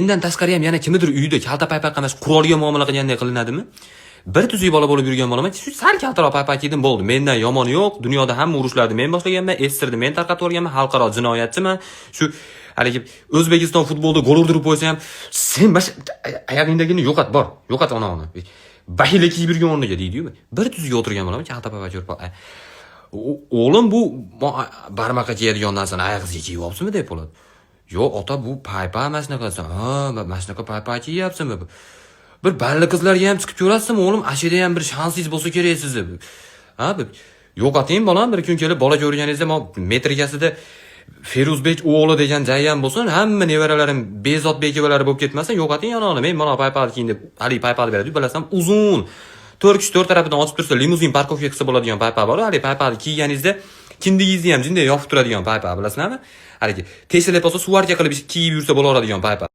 Mendan tashqari ham yana kimnidir uyida kalta paypaq emas, qurolga muomala qilganday qilinadimi? Bir tuzuk bola bo'lib yurgan bolaman, sal kaltaroq paypaq yedim bo'ldi. Mendan yomoni yo'q. Dunyoda hamma urushlarni men boshlaganman, estirni men tarqatib yuborganman, xalqaro jinoyatchiman. Shu haligi O'zbekiston futbolda gol urdirib qo'ysa ham, sen oyog'ingdagini yo'qot, bor. Yo'qot ona. Bahila kiyib yurgan o'rniga deydi-yu. Bir tuzuk o'tirgan bolaman, kalta paypaq yurib. O'g'lim bu barmoqqa kiyadigan narsani oyog'ingizga kiyib olibsizmi deb bo'ladi. Yo'q, ota bu paypaq emas naqasan. Ha, mana shunaqa paypaq kiyapsizmi? Bir balli qizlarga ham chiqib ko'rasizmi, o'g'lim? Ashida ham bir shansingiz bo'lsa kerak sizni. Ha, yo'q oting bolam, bir kun kelib bola ko'rganingizda metrikasida Feruzbek o'g'li degan joyi ham bo'lsin, hamma nevaralarim Bezodbek evalari bo'lib ketmasin, yo'q oting yo'qni. Men mana paypaqni kiyin deb, hali paypaqni beradi, bilasam, uzun. 4 kishi 4 tarafidan ochib tursa, limuzin parkovka qilsa bo'ladigan paypaq bor. Hali paypaqni kiyganingizda kindigingizni ham jinday yopib turadigan paypaq, bilasizmi? Haligi tesilib olsa, suvarga qilib kiyib yursa bo'laveradigan paypaq.